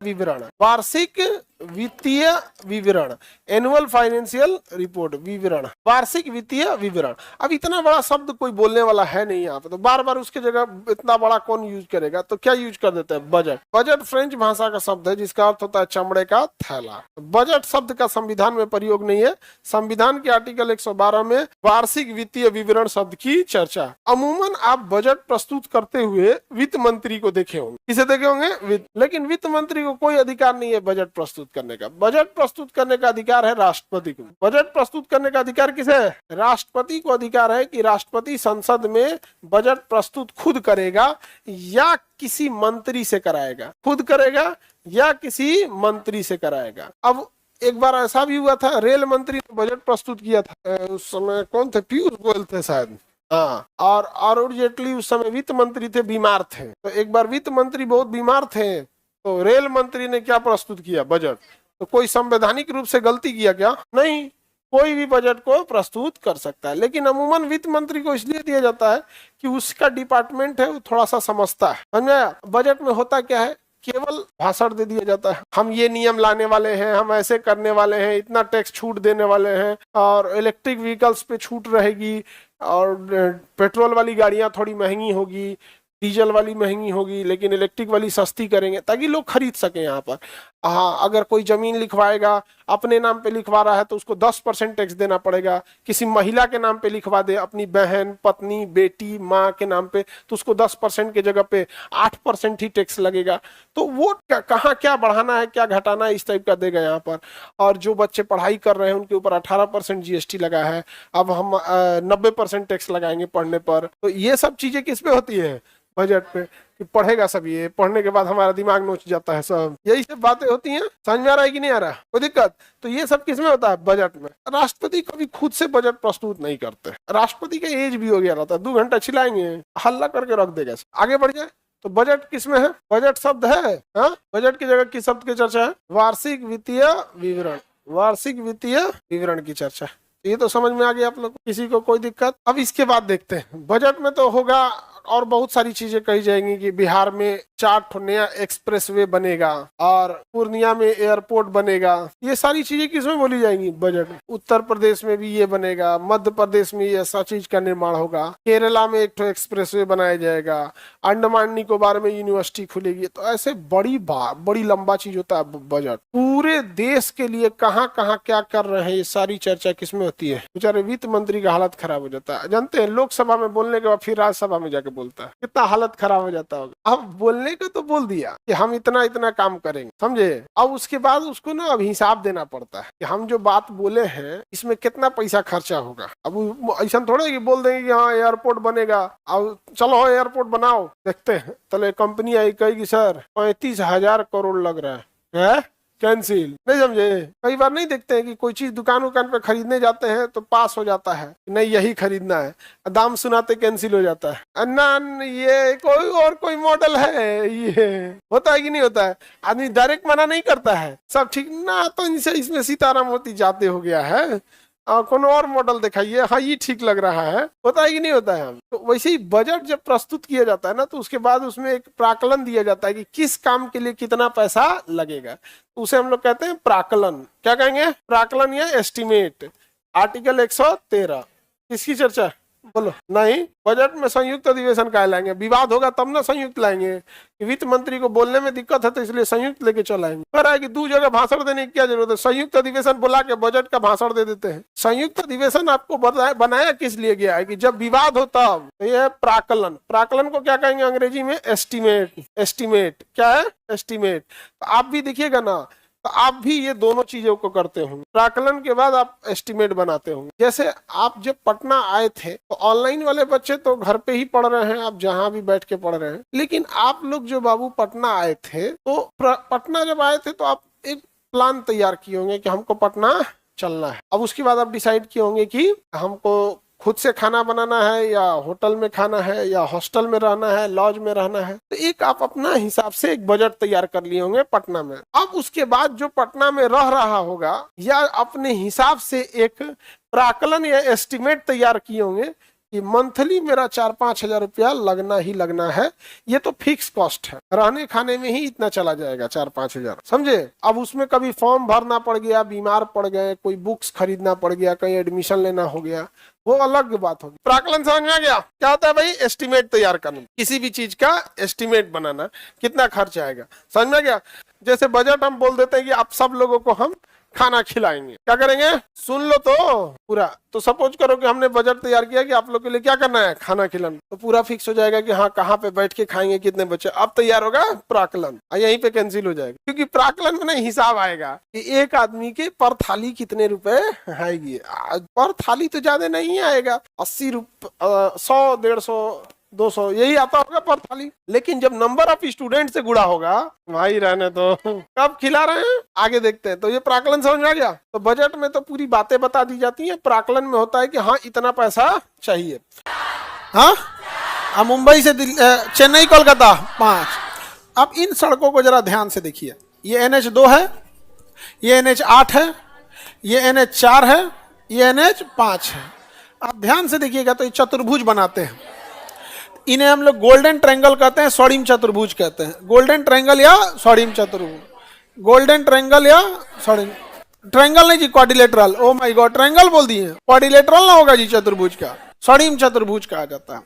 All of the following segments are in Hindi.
विवरण, वार्षिक वित्तीय विवरण, एनुअल फाइनेंशियल रिपोर्ट, विवरण, वार्षिक वित्तीय विवरण। अब इतना बड़ा शब्द कोई बोलने वाला है नहीं यहाँ पे, तो बार बार उसके जगह इतना बड़ा कौन यूज करेगा, तो क्या यूज कर देते हैं, बजट। बजट फ्रेंच भाषा का शब्द है जिसका अर्थ होता है चमड़े का थैला। बजट शब्द का संविधान में प्रयोग नहीं है। संविधान के आर्टिकल 112 में वार्षिक वित्तीय विवरण शब्द की चर्चा। अमूमन आप बजट प्रस्तुत करते हुए वित्त मंत्री को देखे होंगे। किसे देखे होंगे, लेकिन वित्त मंत्री को कोई अधिकार नहीं है बजट प्रस्तुत करने का। बजट प्रस्तुत करने का अधिकार है राष्ट्रपति को। बजट प्रस्तुत करने का अधिकार किसे है, राष्ट्रपति को अधिकार है कि राष्ट्रपति संसद में बजट प्रस्तुत खुद करेगा या किसी मंत्री से कराएगा, खुद करेगा या किसी मंत्री से कराएगा। अब एक बार ऐसा भी हुआ था, रेल मंत्री ने बजट प्रस्तुत किया था, उस समय कौन थे, पीयूष गोयल थे शायद, हाँ, और अरुण जेटली उस समय वित्त मंत्री थे, बीमार थे। तो एक बार वित्त मंत्री बहुत बीमार थे, तो रेल मंत्री ने क्या प्रस्तुत किया, बजट। तो कोई संवैधानिक रूप से गलती किया क्या, नहीं, कोई भी बजट को प्रस्तुत कर सकता है। लेकिन अमूमन वित्त मंत्री को इसलिए दिया जाता है कि उसका डिपार्टमेंट है, वो थोड़ा सा समझता है, समझा। बजट में होता क्या है, केवल भाषण दे दिया जाता है, हम ये नियम लाने वाले हैं, हम ऐसे करने वाले हैं, इतना टैक्स छूट देने वाले हैं, और इलेक्ट्रिक व्हीकल्स पे छूट रहेगी, और पेट्रोल वाली गाड़ियां थोड़ी महंगी होगी, डीजल वाली महंगी होगी, लेकिन इलेक्ट्रिक वाली सस्ती करेंगे ताकि लोग खरीद सके यहाँ पर। हाँ, अगर कोई जमीन लिखवाएगा, अपने नाम पे लिखवा रहा है तो उसको 10% टैक्स देना पड़ेगा। किसी महिला के नाम पे लिखवा दे, अपनी बहन, पत्नी, बेटी, माँ के नाम पे, तो उसको 10% की जगह पे 8% ही टैक्स लगेगा। तो वो कहाँ क्या बढ़ाना है, क्या घटाना है, इस टाइप का देगा यहाँ पर। और जो बच्चे पढ़ाई कर रहे हैं उनके ऊपर 18% GST लगा है, अब हम 90% टैक्स लगाएंगे पढ़ने पर। तो ये सब चीजें किस पे होती है, बजट पे, कि पढ़ेगा सब, ये पढ़ने के बाद हमारा दिमाग नोच जाता है सब, यही सब बातें होती हैं। समझ में आ रहा है कि नहीं आ रहा, कोई दिक्कत। तो ये सब किस में होता है, बजट में। राष्ट्रपति कभी खुद से बजट प्रस्तुत नहीं करते, राष्ट्रपति का एज भी हो गया रहता है, 2 घंटा चिल्लाएंगे, हल्ला करके रख देगा। आगे बढ़ जाए तो बजट किस में है, बजट शब्द है, हाँ, बजट की जगह किस शब्द की चर्चा है, वार्षिक वित्तीय विवरण, वार्षिक वित्तीय विवरण की चर्चा। ये तो समझ में आ गया आप लोग, किसी को कोई दिक्कत। अब इसके बाद देखते हैं, बजट में तो होगा और बहुत सारी चीजें कही जाएंगी कि बिहार में 4 नया एक्सप्रेसवे बनेगा, और पूर्णिया में एयरपोर्ट बनेगा। ये सारी चीजें किसमें बोली जाएंगी, बजट में। उत्तर प्रदेश में भी ये बनेगा, मध्य प्रदेश में ये ऐसा चीज का निर्माण होगा, केरला में एक एक्सप्रेसवे बनाया जाएगा, अंडमान निकोबार में यूनिवर्सिटी खुलेगी। तो ऐसे बड़ी लंबा चीज होता है बजट। पूरे देश के लिए कहाँ कहाँ क्या कर रहे हैं, ये सारी चर्चा किसमें होती है, बेचारे वित्त मंत्री का हालत खराब हो जाता है। जानते हैं, लोकसभा में बोलने के बाद फिर राज्यसभा में जाके बोलता है, कितना हालत खराब हो जाता होगा। अब बोलने को तो बोल दिया कि हम इतना इतना काम करेंगे, समझे। अब उसके बाद उसको ना अब हिसाब देना पड़ता है कि हम जो बात बोले हैं इसमें कितना पैसा खर्चा होगा। अब ऐसा थोड़ा कि बोल देंगे कि हाँ एयरपोर्ट बनेगा, अब चलो एयरपोर्ट बनाओ, देखते हैं। तो कंपनी आई कहेगी सर 35,000 करोड़ लग रहा है, कैंसिल। नहीं समझे, कई बार नहीं देखते हैं कि कोई चीज दुकान पे खरीदने जाते हैं तो पास हो जाता है, नहीं यही खरीदना है, दाम सुनाते कैंसिल हो जाता है। ना ये कोई मॉडल है, ये होता है कि नहीं होता है। आदमी डायरेक्ट मना नहीं करता है, सब ठीक ना, तो इनसे इसमें सीताराम मोती जाते हो गया है, कौन और मॉडल दिखाइए, हाँ ये ठीक लग रहा है, होता है कि नहीं होता है। हम तो वैसे ही बजट जब प्रस्तुत किया जाता है ना, तो उसके बाद उसमें एक प्राकलन दिया जाता है कि किस काम के लिए कितना पैसा लगेगा, तो उसे हम लोग कहते हैं प्राकलन। क्या कहेंगे, प्राकलन या एस्टिमेट। आर्टिकल 113 किसकी चर्चा, बोलो। नहीं, बजट में संयुक्त अधिवेशन का लाएंगे, विवाद होगा तब ना संयुक्त लाएंगे। वित्त मंत्री को बोलने में दिक्कत है तो इसलिए संयुक्त लेके चल आएंगे। पर है कि 2 जगह भाषण देने की क्या जरूरत है, संयुक्त अधिवेशन बुला के बजट का भाषण दे देते हैं। संयुक्त अधिवेशन आपको बनाया किस लिए गया है कि जब विवाद हो तब। तो यह प्राकलन, प्राकलन को क्या कहेंगे अंग्रेजी में, एस्टिमेट। एस्टिमेट क्या है, एस्टिमेट। तो आप भी देखिएगा ना, तो आप भी ये दोनों चीजों को करते होंगे, प्राकलन के बाद आप एस्टिमेट बनाते होंगे। जैसे आप जब पटना आए थे तो ऑनलाइन वाले बच्चे तो घर पे ही पढ़ रहे हैं, आप जहां भी बैठ के पढ़ रहे हैं, लेकिन आप लोग जो बाबू पटना आए थे, तो पटना जब आए थे तो आप एक प्लान तैयार किए होंगे कि हमको पटना चलना है। अब उसके बाद आप डिसाइड किए होंगे कि हमको खुद से खाना बनाना है या होटल में खाना है या हॉस्टल में रहना है, लॉज में रहना है। तो एक आप अपना हिसाब से एक बजट तैयार कर लिए होंगे पटना में। अब उसके बाद जो पटना में रह रहा होगा या अपने हिसाब से एक प्राकलन या एस्टिमेट तैयार किए होंगे कि मंथली मेरा 4-5 हजार रुपया लगना ही लगना है, ये तो फिक्स कॉस्ट है, रहने खाने में ही इतना चला जाएगा 4-5 हजार, समझे। अब उसमें कभी फॉर्म भरना पड़ गया, बीमार पड़ गए, कोई बुक्स खरीदना पड़ गया, कहीं एडमिशन लेना हो गया, वो अलग बात होगी। प्राकलन समझ में आ गया? क्या होता है भाई? एस्टिमेट तैयार करना, किसी भी चीज का एस्टिमेट बनाना, कितना खर्च आएगा, समझ में आ गया। जैसे बजट हम बोल देते हैं कि आप सब लोगों को हम खाना खिलाएंगे, क्या करेंगे? सुन लो तो पूरा। तो सपोज करो कि हमने बजट तैयार किया कि आप लोग के लिए क्या करना है, खाना खिलाना, तो पूरा फिक्स हो जाएगा कि हाँ कहाँ पे बैठ के खाएंगे, कितने बच्चे। अब तैयार होगा प्राकलन, यहीं पे कैंसिल हो जाएगा, क्योंकि प्राकलन में नहीं हिसाब आएगा कि एक आदमी के पर थाली कितने रुपए आएगी। पर थाली तो ज्यादा नहीं आएगा, 80 रुपए, 100, 150, 200 यही आता होगा पर थाली। लेकिन जब नंबर ऑफ स्टूडेंट से गुणा होगा, भाई रहने तो कब खिला रहे हैं, आगे देखते हैं। तो ये प्राकलन समझ में आ गया। तो बजट में तो पूरी बातें बता दी जाती हैं, प्राकलन में होता है कि हाँ इतना पैसा चाहिए। हाँ, मुंबई से चेन्नई कोलकाता 5। अब इन सड़कों को जरा ध्यान से देखिए, ये NH2 है, ये NH8 है, ये NH4 है, ये NH5 है। आप ध्यान से देखिएगा तो ये चतुर्भुज बनाते हैं, इन्हें हम लोग गोल्डन ट्रायंगल कहते हैं, स्वर्णिम चतुर्भुज कहते हैं। गोल्डन ट्रायंगल या स्वर्णिम चतुर्भुज, गोल्डन ट्रायंगल या स्वर्णिम ट्रायंगल नहीं जी, quadrilateral. Oh my God, triangle बोल दिए, क्वाड्रिलेटरल ना होगा जी, चतुर्भुज का स्वर्णिम चतुर्भुज कहा जाता है।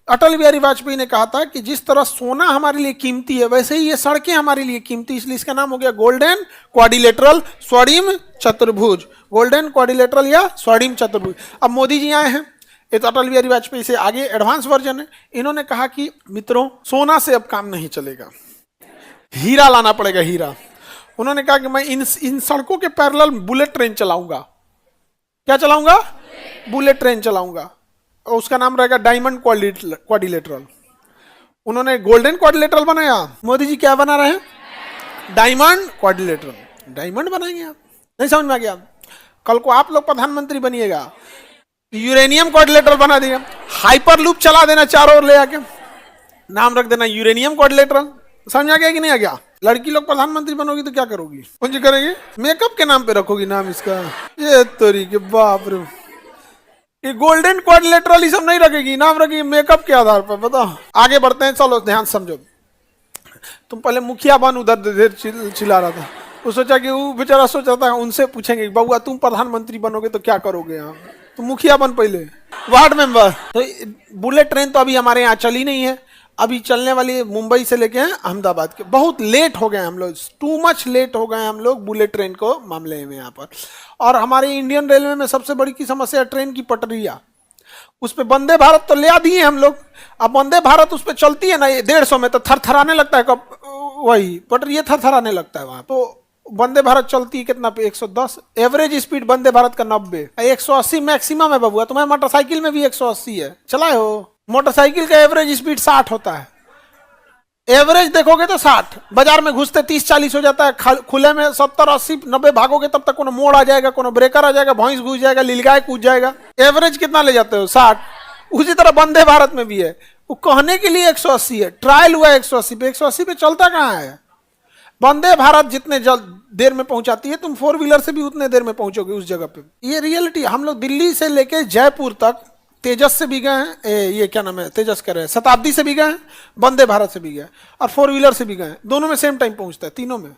अटल बिहारी वाजपेयी ने कहा था कि जिस तरह सोना हमारे लिए कीमती है, वैसे ही ये सड़कें हमारे लिए कीमती, इसलिए इसका नाम हो गया गोल्डन क्वाड्रिलेटरल स्वर्णिम चतुर्भुज, गोल्डन क्वाड्रिलेटरल या स्वर्णिम चतुर्भुज। अब मोदी जी आए हैं, ये तो अटल बिहारी वाजपेयी से आगे एडवांस वर्जन है। इन्होंने कहा कि मित्रों सोना से अब काम नहीं चलेगा, हीरा लाना पड़ेगा, हीरा। उन्होंने कहा कि मैं इन सड़कों के पैरेलल बुलेट ट्रेन चलाऊंगा। क्या चलाऊंगा? बुलेट ट्रेन चलाऊंगा, और उसका नाम रहेगा डायमंड क्वाड्रिलेटरल। उन्होंने गोल्डन क्वाड्रिलेटरल बनाया, मोदी जी क्या बना रहे हैं? Diamond quadrilateral. डायमंड बनाएंगे आप, नहीं समझ में आ गया? कल को आप लोग प्रधानमंत्री बनिएगा, यूरेनियम क्वाड्रिलेटरल बना दिया, हाइपर लूप चला देना चारों ओर ले आके, नाम रख देना यूरेनियम क्वाड्रिलेटरल। समझ आ गया कि नहीं आ गया? लड़की लोग प्रधानमंत्री बनोगी तो क्या करोगी? कुछ करेगी, मेकअप के नाम पे रखोगी नाम इसका। ये तोरी के बाप रे, ये गोल्डन क्वाड्रिलेटरल ही सब नहीं रखेगी, नाम रखेगी मेकअप के आधार पर। बताओ, आगे बढ़ते हैं, चलो ध्यान समझो। तुम पहले मुखिया बन, उधर चिल्ला रहा था, वो सोचा कि वो बेचारा सोचा था उनसे पूछेंगे बउआ तुम प्रधानमंत्री बनोगे तो क्या करोगे यहाँ, तो मुखिया बन पहले, वार्ड मेंबर। तो बुलेट ट्रेन तो अभी हमारे यहाँ चली नहीं है, अभी चलने वाली मुंबई से लेके अहमदाबाद के। बहुत लेट हो गए हम लोग, टू मच लेट हो गए हम लोग बुलेट ट्रेन को मामले में यहाँ पर। और हमारे इंडियन रेलवे में सबसे बड़ी की समस्या ट्रेन की पटरियाँ, उस पर वंदे भारत तो ले दिए हम लोग, अब वंदे भारत उस पर चलती है ना 150 में तो थरथराने लगता है, कब वही पटरिया थरथराने लगता है वहाँ। तो वंदे भारत चलती है कितना पे? 110 एवरेज स्पीड वंदे भारत का 90, 180 मैक्सिमम है बबुआ। तुम्हारे मोटरसाइकिल में भी 180 है, चलाए हो? मोटरसाइकिल का एवरेज स्पीड 60 होता है, एवरेज देखोगे तो 60। बाजार में घुसते 30-40 हो जाता है, खुले में 70-80-90 भागोगे तब तक कोनो मोड़ आ जाएगा, कोनो ब्रेकर आ जाएगा, भैंस घुस जाएगा, लीलगाय कूद जाएगा। एवरेज कितना ले जाते हो? 60। उसी तरह वंदे भारत में भी है, वो कहने के लिए 180 है, ट्रायल हुआ 180 पे, 180 पे चलता कहाँ है? वंदे भारत जितने देर में पहुंचाती है, तुम 4 व्हीलर से भी उतने देर में पहुंचोगे उस जगह पे। ये रियलिटी। हम लोग दिल्ली से लेके जयपुर तक तेजस से भी गए हैं, ये क्या नाम है, तेजस कह रहे हैं, शताब्दी से भी गए हैं, वंदे भारत से भी गए, और 4 व्हीलर से भी गए। दोनों में सेम टाइम पहुंचता है, तीनों में।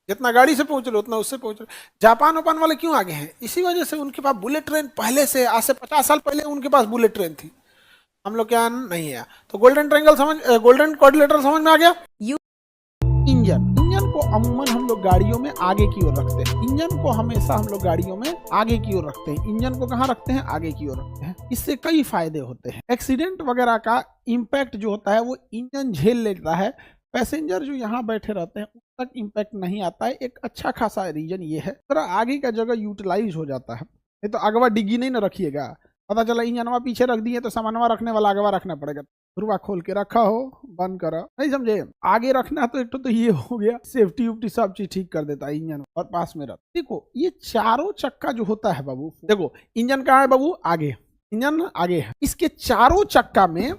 जितना गाड़ी से पहुंच रहे उतना उससे पहुंच रहे। जापान ओपान वाले क्यों आगे हैं? इसी वजह से उनके पास बुलेट ट्रेन पहले से, आज से 50 साल पहले उनके पास बुलेट ट्रेन थी, हम लोग क्या नहीं है। तो गोल्डन ट्रायंगल समझ, गोल्डन क्वाड्रिलेटरल समझ में आ गया। इंजन को अमूमन हम लोग गाड़ियों में आगे की ओर रखते हैं, इंजन को हमेशा हम लोग गाड़ियों में आगे की ओर रखते हैं। इंजन को कहाँ रखते हैं? आगे की ओर रखते हैं। इससे कई फायदे होते हैं। एक्सीडेंट वगैरह का इम्पैक्ट जो होता है वो इंजन झेल लेता है, पैसेंजर जो यहाँ बैठे रहते हैं उस तक इम्पैक्ट नहीं आता है। एक अच्छा खासा रीजन ये है, थोड़ा आगे का जगह यूटिलाइज हो जाता है। नहीं तो अगवा डिग्गी नहीं ना रखिएगा, पता चला इंजनवा पीछे रख दिए तो सामानवा रखने वाला अगवा रखना पड़ेगा। धुरवा खोल के रखा हो, बंद करा, नहीं समझे? आगे रखना तो एक तो ये हो गया, सेफ्टी उफ्टी सब चीज ठीक कर देता है इंजन, और पास में रख। देखो ये चारों चक्का जो होता है बाबू, देखो इंजन कहाँ है बाबू? आगे, इंजन आगे है। इसके चारों चक्का में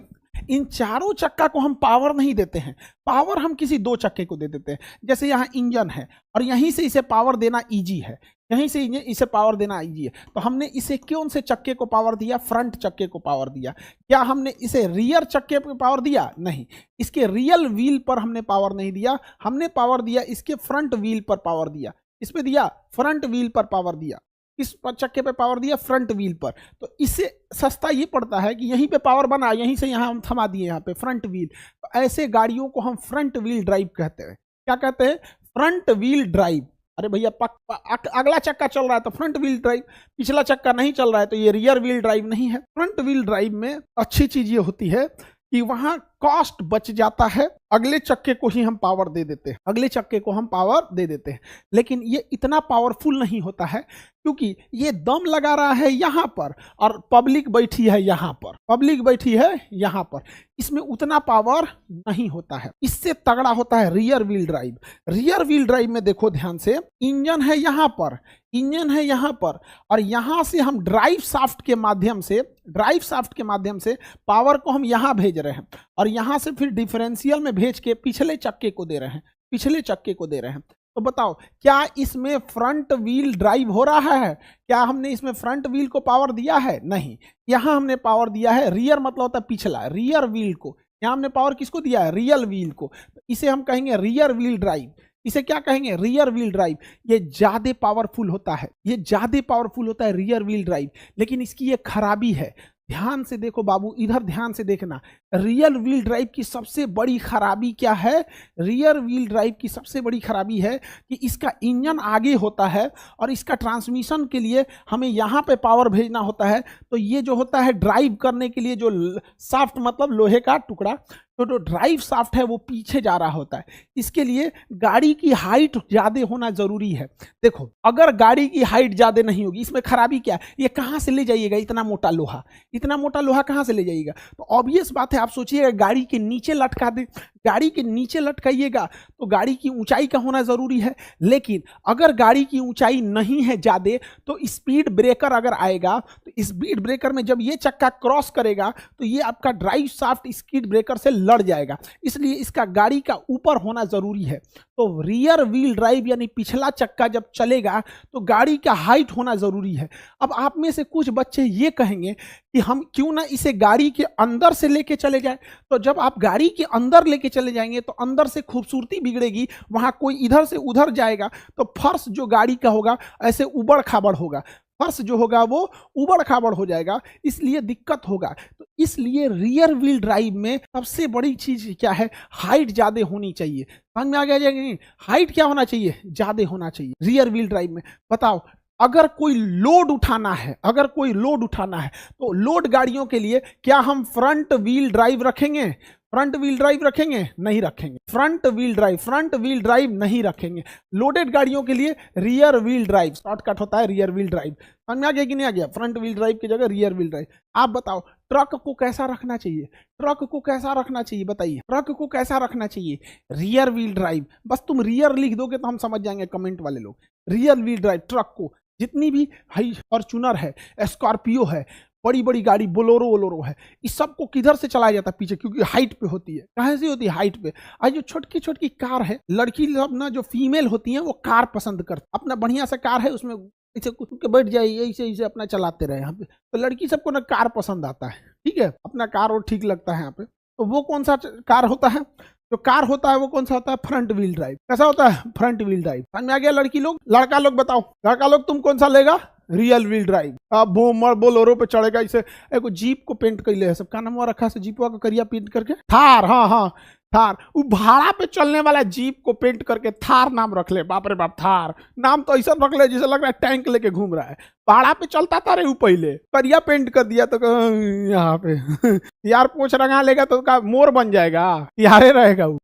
इन चारों चक्का को हम पावर नहीं देते हैं, पावर हम किसी दो चक्के को दे देते हैं। जैसे यहाँ इंजन है और यहीं से इसे पावर देना इजी है, यहीं से इसे पावर देना इजी है, तो हमने इसे कौन से चक्के को पावर दिया? फ्रंट चक्के को पावर दिया। क्या हमने इसे रियर चक्के पर पावर दिया? नहीं, इसके रियल व्हील पर हमने पावर नहीं दिया, हमने पावर दिया इसके फ्रंट व्हील पर पावर दिया। इस पे दिया फ्रंट व्हील पर पावर दिया, इस चक्के पे पावर दिया फ्रंट व्हील पर। तो इससे सस्ता ये पड़ता है कि यहीं पे पावर बना, यहीं से यहाँ हम थमा दिए यहाँ पे फ्रंट व्हील। तो ऐसे गाड़ियों को हम फ्रंट व्हील ड्राइव कहते हैं। क्या कहते हैं? Front wheel drive. अरे भैया अगला चक्का चल रहा है तो फ्रंट व्हील ड्राइव, पिछला चक्का नहीं चल रहा है तो ये रियर व्हील ड्राइव नहीं है। फ्रंट व्हील ड्राइव में अच्छी चीज ये होती है कि वहां कॉस्ट बच जाता है, अगले चक्के को ही हम पावर दे देते हैं, अगले चक्के को हम पावर दे देते हैं। लेकिन ये इतना पावरफुल नहीं होता है क्योंकि ये दम लगा रहा है यहाँ पर और पब्लिक बैठी है यहाँ पर, पब्लिक बैठी है यहाँ पर, इसमें उतना पावर नहीं होता है। इससे तगड़ा होता है rear wheel drive. Rear wheel drive में देखो ध्यान से, इंजन है यहाँ पर, इंजन है यहाँ पर, और यहाँ से हम ड्राइव शाफ्ट के माध्यम से, ड्राइव शाफ्ट के माध्यम से पावर को हम यहाँ भेज रहे हैं और यहाँ से फिर डिफरेंशियल में भेज के पिछले चक्के को दे रहे हैं, पिछले चक्के को दे रहे हैं। तो बताओ क्या इसमें फ्रंट व्हील ड्राइव हो रहा है? क्या हमने इसमें फ्रंट व्हील को पावर दिया है? नहीं, यहाँ हमने पावर दिया है, रियर मतलब होता है पिछला, रियर व्हील को। यहाँ हमने पावर किसको दिया है? रियल व्हील को। तो इसे हम कहेंगे रियर व्हील ड्राइव। इसे क्या कहेंगे? Rear wheel drive. ये ज्यादा पावरफुल होता है, ये ज्यादा पावरफुल होता है रियर व्हील ड्राइव। लेकिन इसकी ये खराबी है, ध्यान से देखो बाबू, इधर ध्यान से देखना। रियर व्हील ड्राइव की सबसे बड़ी खराबी क्या है? रियर व्हील ड्राइव की सबसे बड़ी खराबी है कि इसका इंजन आगे होता है और इसका ट्रांसमिशन के लिए हमें यहाँ पे पावर भेजना होता है। तो ये जो होता है ड्राइव करने के लिए, जो शाफ्ट मतलब लोहे का टुकड़ा, तो जो ड्राइव शाफ्ट है वो पीछे जा रहा होता है। इसके लिए गाड़ी की हाइट ज्यादा होना जरूरी है। देखो अगर गाड़ी की हाइट ज्यादा नहीं होगी, इसमें खराबी क्या है? ये कहाँ से ले जाइएगा इतना मोटा लोहा? इतना मोटा लोहा कहाँ से ले जाइएगा? तो ऑब्वियस बात है, आप सोचिएगा गाड़ी के नीचे लटका दे, गाड़ी के नीचे लटकाइएगा तो गाड़ी की ऊंचाई का होना जरूरी है। लेकिन अगर गाड़ी की ऊंचाई नहीं है ज्यादा, तो स्पीड ब्रेकर अगर आएगा तो स्पीड ब्रेकर में जब ये चक्का क्रॉस करेगा तो ये आपका ड्राइव शाफ्ट स्पीड ब्रेकर से लड़ जाएगा। इसलिए इसका गाड़ी का ऊपर होना जरूरी है। तो रियर व्हील ड्राइव यानी पिछला चक्का जब चलेगा तो गाड़ी का हाइट होना जरूरी है। अब आप में से कुछ बच्चे ये कहेंगे कि हम क्यों ना इसे गाड़ी के अंदर से लेके चले जाए। तो जब आप गाड़ी के अंदर लेके चले जाएंगे तो अंदर से खूबसूरती बिगड़ेगी, वहां कोई इधर से उधर जाएगा तो फर्श जो गाड़ी का होगा ऐसे उबड़ खाबड़ होगा, फर्श जो होगा वो उबड़ खाबड़ हो जाएगा, इसलिए दिक्कत होगा। तो इसलिए रियर व्हील ड्राइव में सबसे बड़ी चीज क्या है? हाइट ज्यादा होनी चाहिए। समझ में आ गया जाएगी? हाइट क्या होना चाहिए? ज्यादा होना चाहिए रियर व्हील ड्राइव में। बताओ अगर कोई लोड उठाना है, अगर कोई लोड उठाना है तो लोड गाड़ियों के लिए क्या हम फ्रंट व्हील ड्राइव रखेंगे? फ्रंट व्हील ड्राइव रखेंगे? नहीं रखेंगे। फ्रंट व्हील ड्राइव नहीं रखेंगे। लोडेड गाड़ियों के लिए रियर व्हील ड्राइव, शॉर्टकट होता है रियर व्हील ड्राइव। समझ में आ गया कि नहीं आ गया? फ्रंट व्हील ड्राइव की जगह रियर व्हील ड्राइव। आप बताओ ट्रक को कैसा रखना चाहिए? ट्रक को कैसा रखना चाहिए? बताइए ट्रक को कैसा रखना चाहिए? Rear wheel drive. बस तुम रियर लिख दोगे तो हम समझ जाएंगे, कमेंट वाले लोग। रियर व्हील ड्राइव ट्रक को, जितनी भी हाई फॉर्च्यूनर है, स्कॉर्पियो है, बड़ी बड़ी गाड़ी बोलोरो है, इस सबको किधर से चलाया जाता है? पीछे, क्योंकि हाइट पे होती है। कहाँ से होती है? हाइट पे। आज जो छोटकी छोटकी कार है, लड़की अपना जो फीमेल होती है वो कार पसंद करती, अपना बढ़िया सा कार है उसमें ऐसे कुछ के बैठ जाए, ऐसे अपना चलाते रहे यहाँ पे। तो लड़की सबको ना कार पसंद आता है, ठीक है, अपना कार और ठीक लगता है यहाँ पे। तो वो कौन सा कार होता है? जो कार होता है वो कौन सा होता है? Front wheel drive. कैसा होता है? Front wheel drive. समझ में आ गया लड़की लोग? लड़का लोग बताओ, लड़का लोग तुम कौन सा लेगा? Real wheel drive. आप बोलोरो पे चढ़ेगा, इसे एक जीप को पेंट कर ले, सबका नाम रखा है जीपवा को करिया पेंट करके, थार। हाँ थार, वो भाड़ा पे चलने वाला जीप को पेंट करके थार नाम रख ले। बाप रे बाप, थार नाम तो ऐसा रख ले जैसे लग रहा है टैंक लेके घूम रहा है। भाड़ा पे चलता था रे वो, पहले करिया पेंट कर दिया तो यहाँ पे यार पोछ रंगा लेगा तो का मोर बन जाएगा, यारे रहेगा वो।